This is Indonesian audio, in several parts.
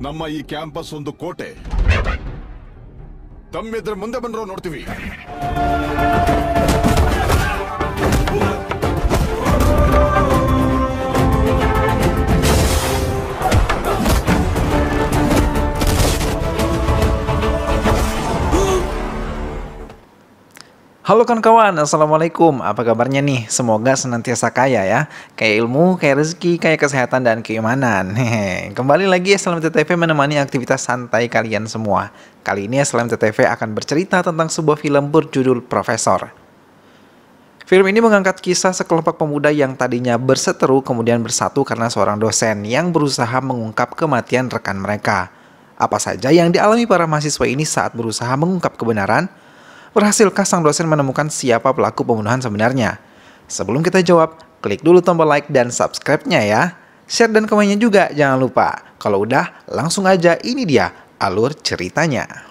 ನಮ್ಮ ಈ ಕ್ಯಾಂಪಸ್ ಒಂದು ಕೋಟೆ. ತಮ್ಮೆದ್ರ ಮುಂದೆ ಬಂದ್ರೋ ನೋಡ್ತೀವಿ. Halo kawan-kawan, Assalamualaikum. Apa kabarnya nih? Semoga senantiasa kaya ya. Kayak ilmu, kayak rezeki, kayak kesehatan, dan keimanan. Hehe. Kembali lagi SLMTTV menemani aktivitas santai kalian semua. Kali ini SLMTTV akan bercerita tentang sebuah film berjudul Profesor. Film ini mengangkat kisah sekelompok pemuda yang tadinya berseteru kemudian bersatu karena seorang dosen yang berusaha mengungkap kematian rekan mereka. Apa saja yang dialami para mahasiswa ini saat berusaha mengungkap kebenaran? Berhasilkah sang dosen menemukan siapa pelaku pembunuhan sebenarnya? Sebelum kita jawab, klik dulu tombol like dan subscribe-nya ya. Share dan komennya juga jangan lupa. Kalau udah, langsung aja ini dia alur ceritanya.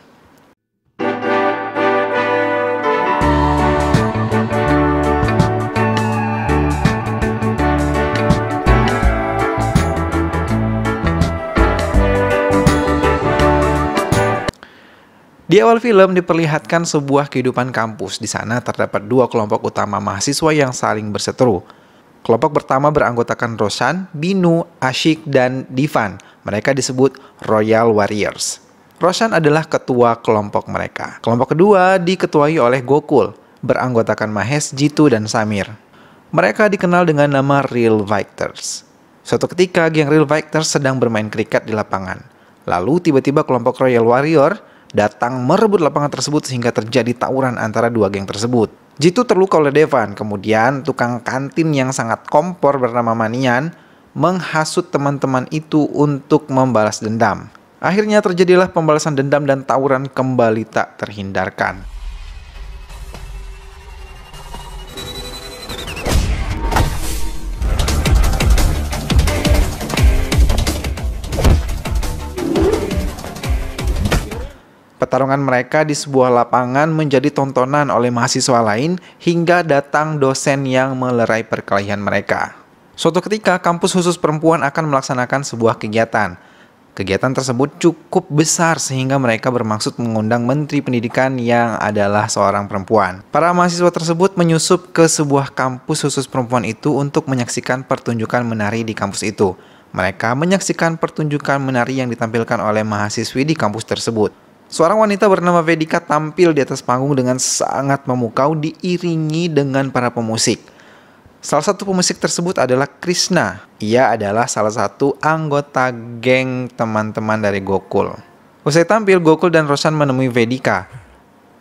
Di awal film diperlihatkan sebuah kehidupan kampus. Di sana terdapat dua kelompok utama mahasiswa yang saling berseteru. Kelompok pertama beranggotakan Roshan, Binu, Ashik, dan Divan. Mereka disebut Royal Warriors. Roshan adalah ketua kelompok mereka. Kelompok kedua diketuai oleh Gokul, beranggotakan Mahesh, Jitu, dan Samir. Mereka dikenal dengan nama Real Fighters. Suatu ketika, geng Real Fighters sedang bermain kriket di lapangan. Lalu tiba-tiba kelompok Royal Warrior datang merebut lapangan tersebut sehingga terjadi tawuran antara dua geng tersebut. Jitu terluka oleh Devan, kemudian tukang kantin yang sangat kompor bernama Manian menghasut teman-teman itu untuk membalas dendam. Akhirnya terjadilah pembalasan dendam dan tawuran kembali tak terhindarkan. Pertarungan mereka di sebuah lapangan menjadi tontonan oleh mahasiswa lain hingga datang dosen yang melerai perkelahian mereka. Suatu ketika, kampus khusus perempuan akan melaksanakan sebuah kegiatan. Kegiatan tersebut cukup besar sehingga mereka bermaksud mengundang Menteri Pendidikan yang adalah seorang perempuan. Para mahasiswa tersebut menyusup ke sebuah kampus khusus perempuan itu untuk menyaksikan pertunjukan menari di kampus itu. Mereka menyaksikan pertunjukan menari yang ditampilkan oleh mahasiswi di kampus tersebut. Seorang wanita bernama Vedika tampil di atas panggung dengan sangat memukau diiringi dengan para pemusik. Salah satu pemusik tersebut adalah Krishna. Ia adalah salah satu anggota geng teman-teman dari Gokul. Usai tampil, Gokul dan Roshan menemui Vedika.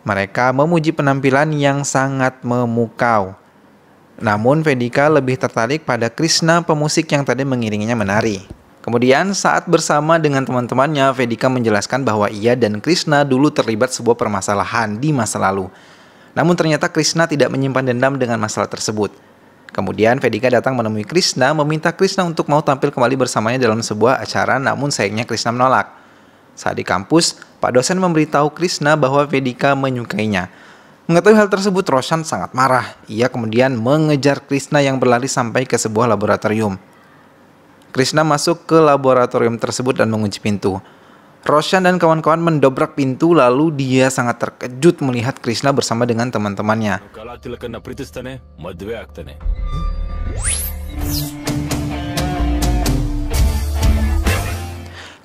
Mereka memuji penampilan yang sangat memukau. Namun Vedika lebih tertarik pada Krishna, pemusik yang tadi mengiringinya menari. Kemudian saat bersama dengan teman-temannya, Vedika menjelaskan bahwa ia dan Krishna dulu terlibat sebuah permasalahan di masa lalu. Namun ternyata Krishna tidak menyimpan dendam dengan masalah tersebut. Kemudian Vedika datang menemui Krishna, meminta Krishna untuk mau tampil kembali bersamanya dalam sebuah acara, namun sayangnya Krishna menolak. Saat di kampus, Pak dosen memberitahu Krishna bahwa Vedika menyukainya. Mengetahui hal tersebut, Roshan sangat marah. Ia kemudian mengejar Krishna yang berlari sampai ke sebuah laboratorium. Krishna masuk ke laboratorium tersebut dan mengunci pintu. Roshan dan kawan-kawan mendobrak pintu, lalu dia sangat terkejut melihat Krishna bersama dengan teman-temannya.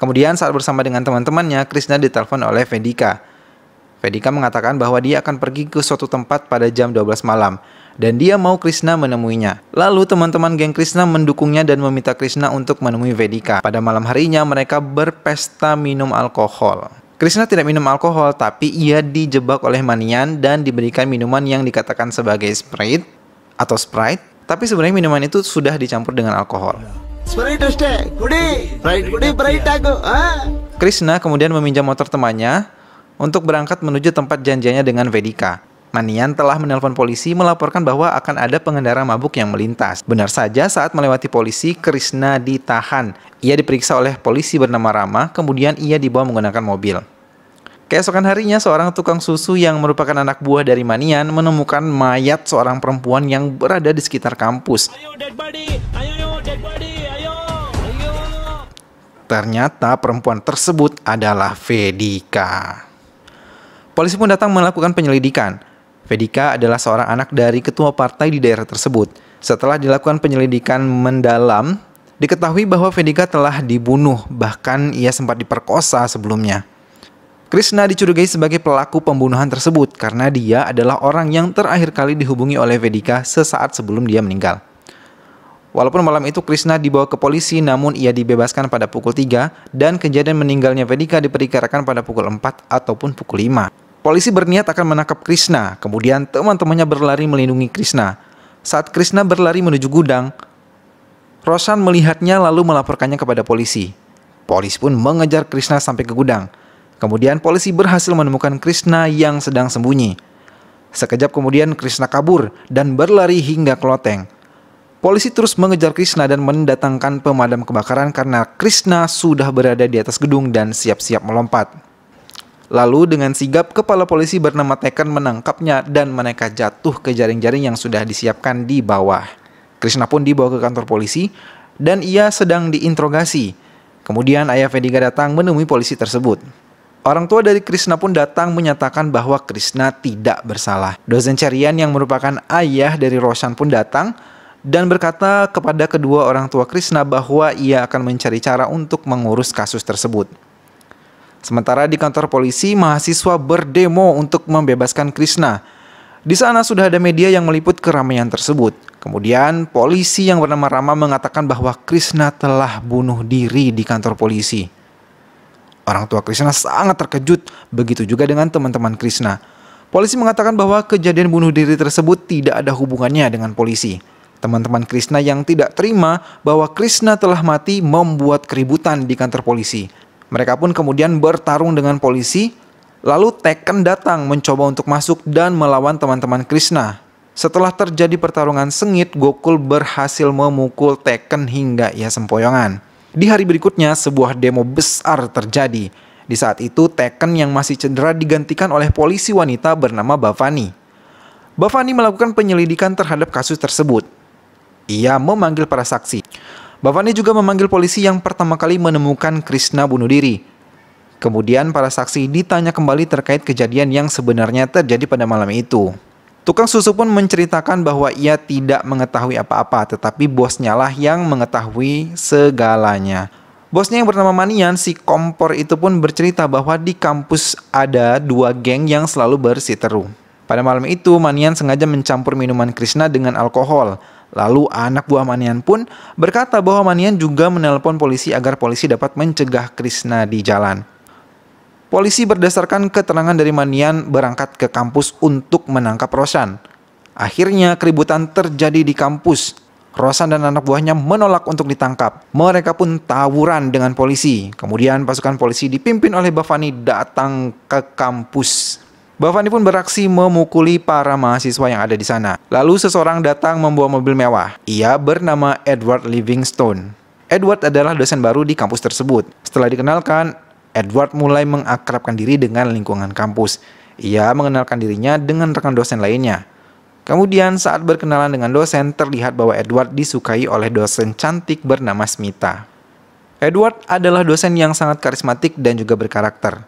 Kemudian saat bersama dengan teman-temannya, Krishna ditelepon oleh Vedika. Vedika mengatakan bahwa dia akan pergi ke suatu tempat pada jam 12 malam. Dan dia mau Krishna menemuinya. Lalu teman-teman geng Krishna mendukungnya dan meminta Krishna untuk menemui Vedika. Pada malam harinya mereka berpesta minum alkohol. Krishna tidak minum alkohol, tapi ia dijebak oleh Manian dan diberikan minuman yang dikatakan sebagai Sprite atau Sprite. Tapi sebenarnya minuman itu sudah dicampur dengan alkohol. Krishna kemudian meminjam motor temannya untuk berangkat menuju tempat janjiannya dengan Vedika. Manian telah menelpon polisi melaporkan bahwa akan ada pengendara mabuk yang melintas. Benar saja, saat melewati polisi, Krishna ditahan. Ia diperiksa oleh polisi bernama Rama, kemudian ia dibawa menggunakan mobil. Keesokan harinya, seorang tukang susu yang merupakan anak buah dari Manian menemukan mayat seorang perempuan yang berada di sekitar kampus. Ternyata perempuan tersebut adalah Vedika. Polisi pun datang melakukan penyelidikan. Vedika adalah seorang anak dari ketua partai di daerah tersebut. Setelah dilakukan penyelidikan mendalam, diketahui bahwa Vedika telah dibunuh, bahkan ia sempat diperkosa sebelumnya. Krishna dicurigai sebagai pelaku pembunuhan tersebut karena dia adalah orang yang terakhir kali dihubungi oleh Vedika sesaat sebelum dia meninggal. Walaupun malam itu Krishna dibawa ke polisi, namun ia dibebaskan pada pukul 3 dan kejadian meninggalnya Vedika diperkirakan pada pukul 4 ataupun pukul 5. Polisi berniat akan menangkap Krishna, kemudian teman-temannya berlari melindungi Krishna. Saat Krishna berlari menuju gudang, Roshan melihatnya lalu melaporkannya kepada polisi. Polisi pun mengejar Krishna sampai ke gudang. Kemudian polisi berhasil menemukan Krishna yang sedang sembunyi. Sekejap kemudian Krishna kabur dan berlari hingga ke loteng. Polisi terus mengejar Krishna dan mendatangkan pemadam kebakaran karena Krishna sudah berada di atas gedung dan siap-siap melompat. Lalu dengan sigap kepala polisi bernama Tekken menangkapnya dan mereka jatuh ke jaring-jaring yang sudah disiapkan di bawah. Krishna pun dibawa ke kantor polisi dan ia sedang diinterogasi. Kemudian ayah Vedika datang menemui polisi tersebut. Orang tua dari Krishna pun datang menyatakan bahwa Krishna tidak bersalah. Dosen Cherian yang merupakan ayah dari Roshan pun datang dan berkata kepada kedua orang tua Krishna bahwa ia akan mencari cara untuk mengurus kasus tersebut. Sementara di kantor polisi, mahasiswa berdemo untuk membebaskan Krishna. Di sana sudah ada media yang meliput keramaian tersebut. Kemudian polisi yang bernama Rama mengatakan bahwa Krishna telah bunuh diri di kantor polisi. Orang tua Krishna sangat terkejut, begitu juga dengan teman-teman Krishna. Polisi mengatakan bahwa kejadian bunuh diri tersebut tidak ada hubungannya dengan polisi. Teman-teman Krishna yang tidak terima bahwa Krishna telah mati membuat keributan di kantor polisi. Mereka pun kemudian bertarung dengan polisi, lalu Tekken datang mencoba untuk masuk dan melawan teman-teman Krishna. Setelah terjadi pertarungan sengit, Gokul berhasil memukul Tekken hingga ia sempoyongan. Di hari berikutnya, sebuah demo besar terjadi. Di saat itu, Tekken yang masih cedera digantikan oleh polisi wanita bernama Bhavani. Bhavani melakukan penyelidikan terhadap kasus tersebut. Ia memanggil para saksi. Bhavani juga memanggil polisi yang pertama kali menemukan Krishna bunuh diri. Kemudian para saksi ditanya kembali terkait kejadian yang sebenarnya terjadi pada malam itu. Tukang susu pun menceritakan bahwa ia tidak mengetahui apa-apa, tetapi bosnya lah yang mengetahui segalanya. Bosnya yang bernama Manian, si kompor itu pun bercerita bahwa di kampus ada 2 geng yang selalu bersiteru. Pada malam itu, Manian sengaja mencampur minuman Krishna dengan alkohol. Lalu anak buah Manian pun berkata bahwa Manian juga menelpon polisi agar polisi dapat mencegah Krishna di jalan. Polisi berdasarkan keterangan dari Manian berangkat ke kampus untuk menangkap Roshan. Akhirnya keributan terjadi di kampus. Roshan dan anak buahnya menolak untuk ditangkap. Mereka pun tawuran dengan polisi. Kemudian pasukan polisi dipimpin oleh Bhavani datang ke kampus. Bhavani pun beraksi memukuli para mahasiswa yang ada di sana. Lalu seseorang datang membawa mobil mewah. Ia bernama Edward Livingstone. Edward adalah dosen baru di kampus tersebut. Setelah dikenalkan, Edward mulai mengakrabkan diri dengan lingkungan kampus. Ia mengenalkan dirinya dengan rekan dosen lainnya. Kemudian saat berkenalan dengan dosen, terlihat bahwa Edward disukai oleh dosen cantik bernama Smita. Edward adalah dosen yang sangat karismatik dan juga berkarakter.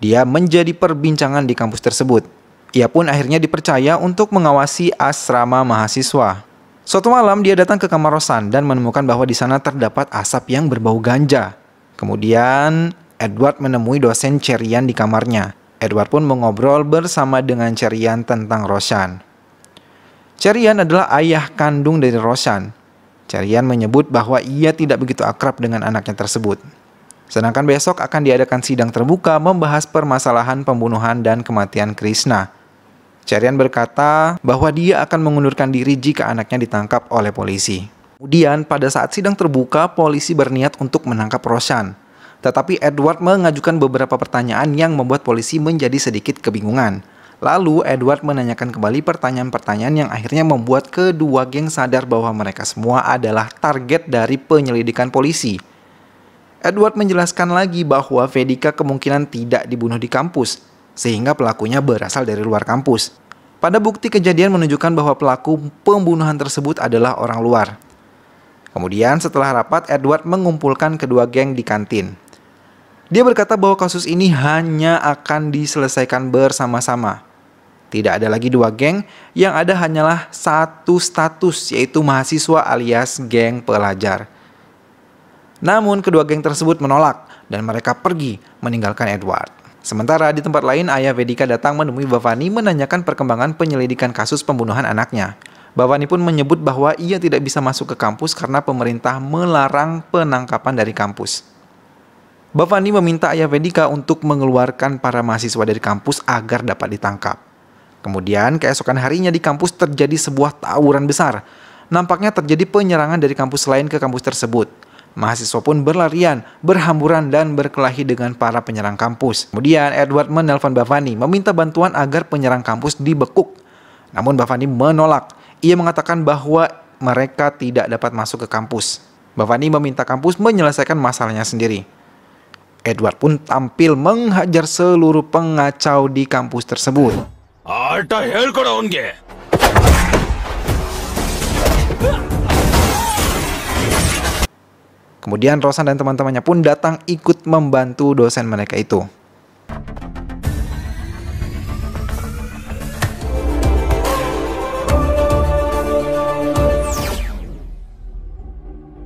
Dia menjadi perbincangan di kampus tersebut. Ia pun akhirnya dipercaya untuk mengawasi asrama mahasiswa. Suatu malam dia datang ke kamar Roshan dan menemukan bahwa di sana terdapat asap yang berbau ganja. Kemudian Edward menemui dosen Cherian di kamarnya. Edward pun mengobrol bersama dengan Cherian tentang Roshan. Cherian adalah ayah kandung dari Roshan. Cherian menyebut bahwa ia tidak begitu akrab dengan anaknya tersebut. Sedangkan besok akan diadakan sidang terbuka membahas permasalahan pembunuhan dan kematian Krishna. Cherian berkata bahwa dia akan mengundurkan diri jika anaknya ditangkap oleh polisi. Kemudian pada saat sidang terbuka, polisi berniat untuk menangkap Roshan. Tetapi Edward mengajukan beberapa pertanyaan yang membuat polisi menjadi sedikit kebingungan. Lalu Edward menanyakan kembali pertanyaan-pertanyaan yang akhirnya membuat kedua geng sadar bahwa mereka semua adalah target dari penyelidikan polisi. Edward menjelaskan lagi bahwa Vedika kemungkinan tidak dibunuh di kampus, sehingga pelakunya berasal dari luar kampus. Pada bukti kejadian menunjukkan bahwa pelaku pembunuhan tersebut adalah orang luar. Kemudian setelah rapat, Edward mengumpulkan kedua geng di kantin. Dia berkata bahwa kasus ini hanya akan diselesaikan bersama-sama. Tidak ada lagi dua geng, yang ada hanyalah satu status, yaitu mahasiswa alias geng pelajar. Namun kedua geng tersebut menolak dan mereka pergi meninggalkan Edward. Sementara di tempat lain, ayah Vedika datang menemui Bhavani menanyakan perkembangan penyelidikan kasus pembunuhan anaknya. Bhavani pun menyebut bahwa ia tidak bisa masuk ke kampus karena pemerintah melarang penangkapan dari kampus. Bhavani meminta ayah Vedika untuk mengeluarkan para mahasiswa dari kampus agar dapat ditangkap. Kemudian keesokan harinya di kampus terjadi sebuah tawuran besar. Nampaknya terjadi penyerangan dari kampus lain ke kampus tersebut. Mahasiswa pun berlarian, berhamburan dan berkelahi dengan para penyerang kampus. Kemudian Edward menelpon Bhavani meminta bantuan agar penyerang kampus dibekuk. Namun Bhavani menolak. Ia mengatakan bahwa mereka tidak dapat masuk ke kampus. Bhavani meminta kampus menyelesaikan masalahnya sendiri. Edward pun tampil menghajar seluruh pengacau di kampus tersebut. Kemudian Rosan dan teman-temannya pun datang ikut membantu dosen mereka itu.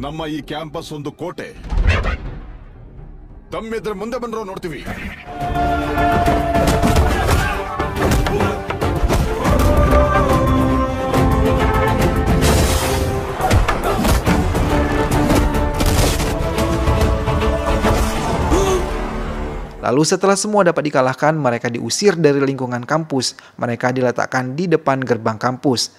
ನಮ್ಮ ಈ ಕ್ಯಾಂಪಸ್ ಒಂದು ಕೋಟೆ. ತಮ್ಮೆದ್ರ ಮುಂದೆ ಬಂದ್ರೋ ನೋಡ್ತೀವಿ. Lalu setelah semua dapat dikalahkan, mereka diusir dari lingkungan kampus. Mereka diletakkan di depan gerbang kampus.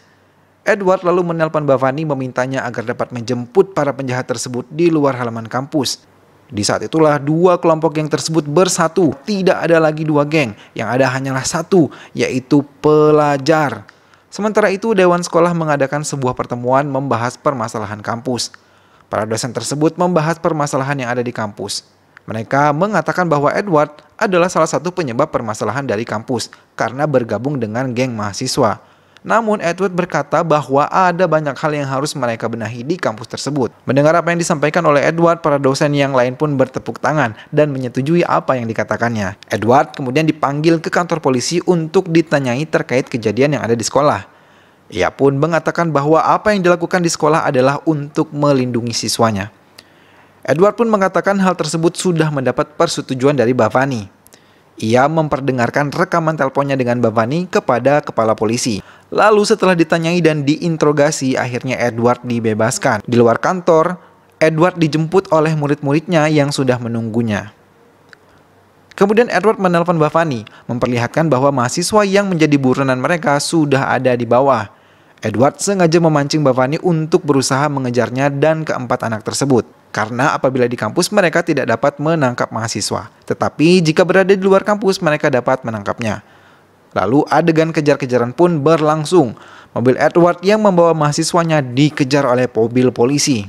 Edward lalu menelpon Bhavani memintanya agar dapat menjemput para penjahat tersebut di luar halaman kampus. Di saat itulah dua kelompok geng tersebut bersatu. Tidak ada lagi dua geng, yang ada hanyalah satu, yaitu pelajar. Sementara itu, Dewan Sekolah mengadakan sebuah pertemuan membahas permasalahan kampus. Para dosen tersebut membahas permasalahan yang ada di kampus. Mereka mengatakan bahwa Edward adalah salah satu penyebab permasalahan dari kampus karena bergabung dengan geng mahasiswa. Namun Edward berkata bahwa ada banyak hal yang harus mereka benahi di kampus tersebut. Mendengar apa yang disampaikan oleh Edward, para dosen yang lain pun bertepuk tangan dan menyetujui apa yang dikatakannya. Edward kemudian dipanggil ke kantor polisi untuk ditanyai terkait kejadian yang ada di sekolah. Ia pun mengatakan bahwa apa yang dilakukan di sekolah adalah untuk melindungi siswanya. Edward pun mengatakan hal tersebut sudah mendapat persetujuan dari Bhavani. Ia memperdengarkan rekaman teleponnya dengan Bhavani kepada kepala polisi. Lalu setelah ditanyai dan diinterogasi, akhirnya Edward dibebaskan. Di luar kantor, Edward dijemput oleh murid-muridnya yang sudah menunggunya. Kemudian Edward menelpon Bhavani, memperlihatkan bahwa mahasiswa yang menjadi buronan mereka sudah ada di bawah. Edward sengaja memancing Bhavani untuk berusaha mengejarnya dan keempat anak tersebut. Karena apabila di kampus mereka tidak dapat menangkap mahasiswa. Tetapi jika berada di luar kampus mereka dapat menangkapnya. Lalu adegan kejar-kejaran pun berlangsung. Mobil Edward yang membawa mahasiswanya dikejar oleh mobil polisi.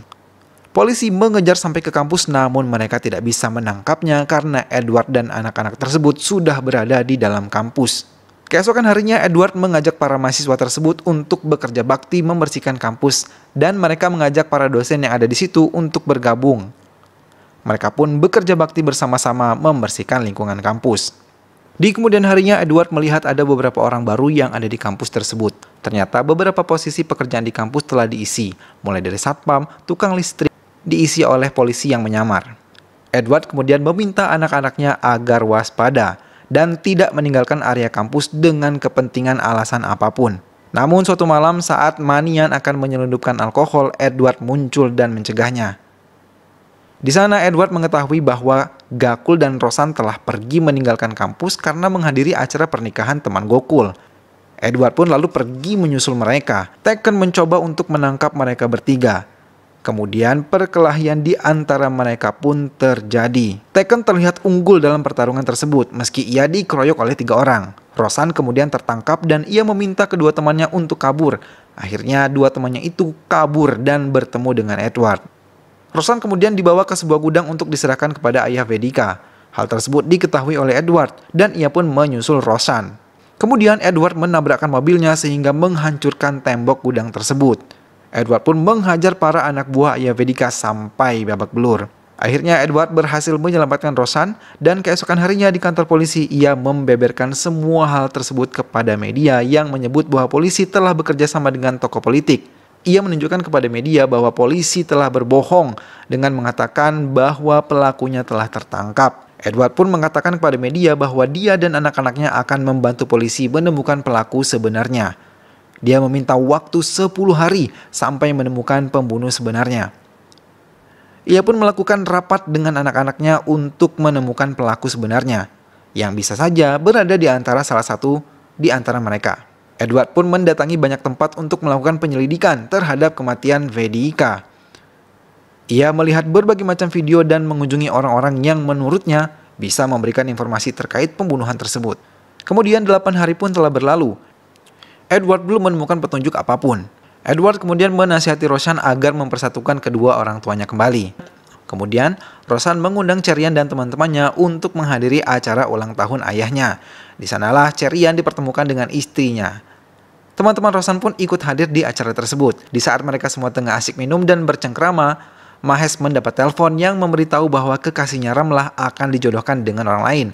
Polisi mengejar sampai ke kampus namun mereka tidak bisa menangkapnya karena Edward dan anak-anak tersebut sudah berada di dalam kampus. Keesokan harinya Edward mengajak para mahasiswa tersebut untuk bekerja bakti membersihkan kampus dan mereka mengajak para dosen yang ada di situ untuk bergabung. Mereka pun bekerja bakti bersama-sama membersihkan lingkungan kampus. Di kemudian harinya Edward melihat ada beberapa orang baru yang ada di kampus tersebut. Ternyata beberapa posisi pekerjaan di kampus telah diisi, mulai dari satpam, tukang listrik, diisi oleh polisi yang menyamar. Edward kemudian meminta anak-anaknya agar waspada dan tidak meninggalkan area kampus dengan kepentingan alasan apapun. Namun suatu malam saat Manian akan menyelundupkan alkohol, Edward muncul dan mencegahnya. Di sana Edward mengetahui bahwa Gakul dan Rosan telah pergi meninggalkan kampus karena menghadiri acara pernikahan teman Gokul. Edward pun lalu pergi menyusul mereka. Tekken mencoba untuk menangkap mereka bertiga. Kemudian perkelahian di antara mereka pun terjadi. Tekken terlihat unggul dalam pertarungan tersebut meski ia dikeroyok oleh 3 orang. Rosan kemudian tertangkap dan ia meminta kedua temannya untuk kabur. Akhirnya 2 temannya itu kabur dan bertemu dengan Edward. Rosan kemudian dibawa ke sebuah gudang untuk diserahkan kepada ayah Vedika. Hal tersebut diketahui oleh Edward dan ia pun menyusul Rosan. Kemudian Edward menabrakkan mobilnya sehingga menghancurkan tembok gudang tersebut. Edward pun menghajar para anak buah ayah Vedika sampai babak belur. Akhirnya Edward berhasil menyelamatkan Rosan dan keesokan harinya di kantor polisi ia membeberkan semua hal tersebut kepada media yang menyebut bahwa polisi telah bekerja sama dengan tokoh politik. Ia menunjukkan kepada media bahwa polisi telah berbohong dengan mengatakan bahwa pelakunya telah tertangkap. Edward pun mengatakan kepada media bahwa dia dan anak-anaknya akan membantu polisi menemukan pelaku sebenarnya. Dia meminta waktu 10 hari sampai menemukan pembunuh sebenarnya. Ia pun melakukan rapat dengan anak-anaknya untuk menemukan pelaku sebenarnya, yang bisa saja berada di antara salah satu di antara mereka. Edward pun mendatangi banyak tempat untuk melakukan penyelidikan terhadap kematian Vedika. Ia melihat berbagai macam video dan mengunjungi orang-orang yang menurutnya bisa memberikan informasi terkait pembunuhan tersebut. Kemudian 8 hari pun telah berlalu. Edward belum menemukan petunjuk apapun. Edward kemudian menasihati Rosan agar mempersatukan kedua orang tuanya kembali. Kemudian, Rosan mengundang Cherian dan teman-temannya untuk menghadiri acara ulang tahun ayahnya. Di sanalah Cherian dipertemukan dengan istrinya. Teman-teman Rosan pun ikut hadir di acara tersebut. Di saat mereka semua tengah asik minum dan bercengkrama, Mahes mendapat telepon yang memberitahu bahwa kekasihnya Ramlah akan dijodohkan dengan orang lain.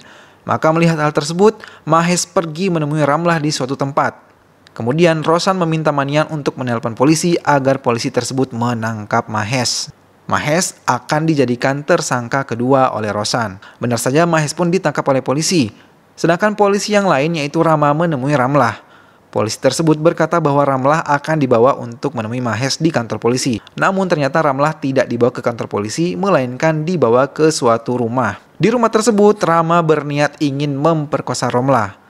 Maka melihat hal tersebut, Mahes pergi menemui Ramlah di suatu tempat. Kemudian Rosan meminta Manian untuk menelpon polisi agar polisi tersebut menangkap Mahes. Mahes akan dijadikan tersangka kedua oleh Rosan. Benar saja Mahes pun ditangkap oleh polisi. Sedangkan polisi yang lain yaitu Rama menemui Ramlah. Polisi tersebut berkata bahwa Ramlah akan dibawa untuk menemui Mahes di kantor polisi. Namun ternyata Ramlah tidak dibawa ke kantor polisi, melainkan dibawa ke suatu rumah. Di rumah tersebut, Rama berniat ingin memperkosa Ramlah.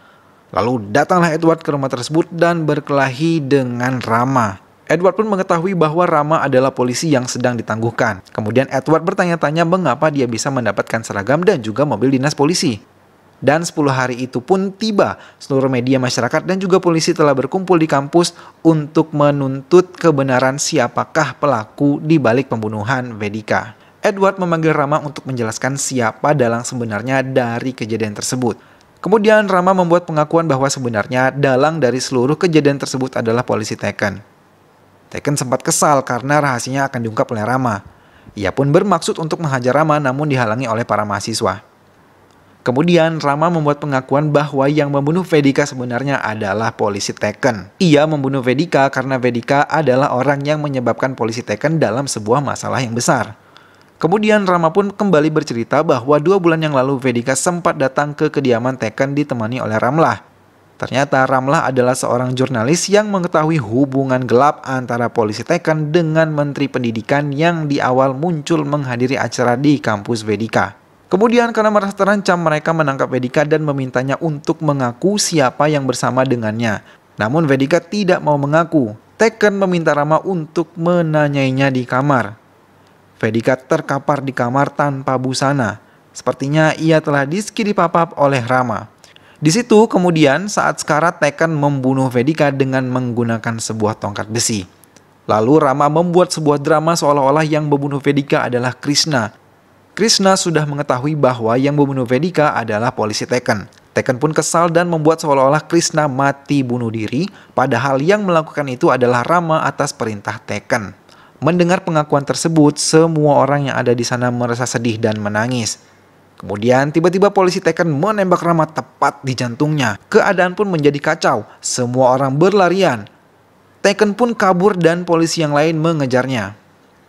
Lalu datanglah Edward ke rumah tersebut dan berkelahi dengan Rama. Edward pun mengetahui bahwa Rama adalah polisi yang sedang ditangguhkan. Kemudian Edward bertanya-tanya mengapa dia bisa mendapatkan seragam dan juga mobil dinas polisi. Dan 10 hari itu pun tiba, seluruh media masyarakat dan juga polisi telah berkumpul di kampus untuk menuntut kebenaran siapakah pelaku di balik pembunuhan Vedika. Edward memanggil Rama untuk menjelaskan siapa dalang sebenarnya dari kejadian tersebut. Kemudian Rama membuat pengakuan bahwa sebenarnya dalang dari seluruh kejadian tersebut adalah polisi Taken. Taken sempat kesal karena rahasianya akan diungkap oleh Rama. Ia pun bermaksud untuk menghajar Rama namun dihalangi oleh para mahasiswa. Kemudian Rama membuat pengakuan bahwa yang membunuh Vedika sebenarnya adalah polisi Taken. Ia membunuh Vedika karena Vedika adalah orang yang menyebabkan polisi Taken dalam sebuah masalah yang besar. Kemudian Rama pun kembali bercerita bahwa 2 bulan yang lalu Vedika sempat datang ke kediaman Taken ditemani oleh Ramlah. Ternyata Ramlah adalah seorang jurnalis yang mengetahui hubungan gelap antara polisi Taken dengan Menteri Pendidikan yang di awal muncul menghadiri acara di kampus Vedika. Kemudian karena merasa terancam mereka menangkap Vedika dan memintanya untuk mengaku siapa yang bersama dengannya. Namun Vedika tidak mau mengaku. Taken meminta Rama untuk menanyainya di kamar. Vedika terkapar di kamar tanpa busana. Sepertinya ia telah diskidipapap oleh Rama. Di situ kemudian saat sekarat Taken membunuh Vedika dengan menggunakan sebuah tongkat besi. Lalu Rama membuat sebuah drama seolah-olah yang membunuh Vedika adalah Krishna. Krishna sudah mengetahui bahwa yang membunuh Vedika adalah polisi Taken. Taken pun kesal dan membuat seolah-olah Krishna mati bunuh diri, padahal yang melakukan itu adalah Rama atas perintah Taken. Mendengar pengakuan tersebut, semua orang yang ada di sana merasa sedih dan menangis. Kemudian tiba-tiba polisi Taken menembak Rama tepat di jantungnya. Keadaan pun menjadi kacau, semua orang berlarian. Taken pun kabur dan polisi yang lain mengejarnya.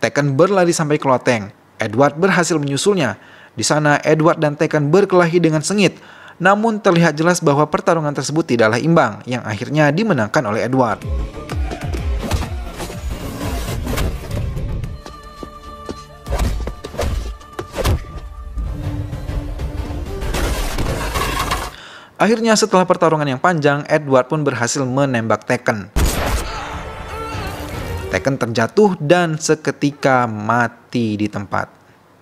Taken berlari sampai ke loteng. Edward berhasil menyusulnya. Di sana Edward dan Taken berkelahi dengan sengit. Namun terlihat jelas bahwa pertarungan tersebut tidaklah imbang, yang akhirnya dimenangkan oleh Edward. Akhirnya setelah pertarungan yang panjang, Edward pun berhasil menembak Taken. Taken terjatuh dan seketika mati di tempat.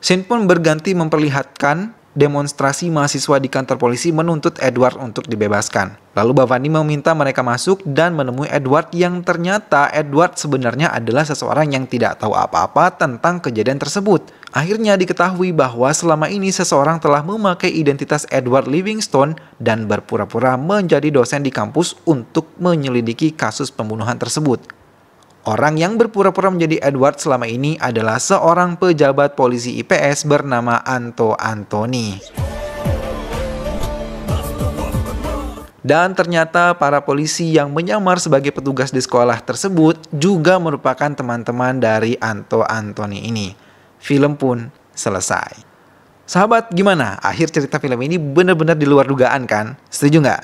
Scene pun berganti memperlihatkan demonstrasi mahasiswa di kantor polisi menuntut Edward untuk dibebaskan. Lalu Bhavani meminta mereka masuk dan menemui Edward yang ternyata Edward sebenarnya adalah seseorang yang tidak tahu apa-apa tentang kejadian tersebut. Akhirnya diketahui bahwa selama ini seseorang telah memakai identitas Edward Livingstone dan berpura-pura menjadi dosen di kampus untuk menyelidiki kasus pembunuhan tersebut. Orang yang berpura-pura menjadi Edward selama ini adalah seorang pejabat polisi IPS bernama Anto Antoni. Dan ternyata para polisi yang menyamar sebagai petugas di sekolah tersebut juga merupakan teman-teman dari Anto Antoni ini. Film pun selesai. Sahabat, gimana? Akhir cerita film ini benar-benar di luar dugaan kan? Setuju nggak?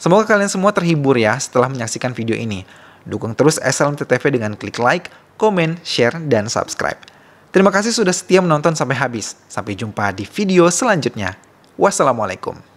Semoga kalian semua terhibur ya setelah menyaksikan video ini. Dukung terus SLMTTV dengan klik like, komen, share, dan subscribe. Terima kasih sudah setia menonton sampai habis. Sampai jumpa di video selanjutnya. Wassalamualaikum.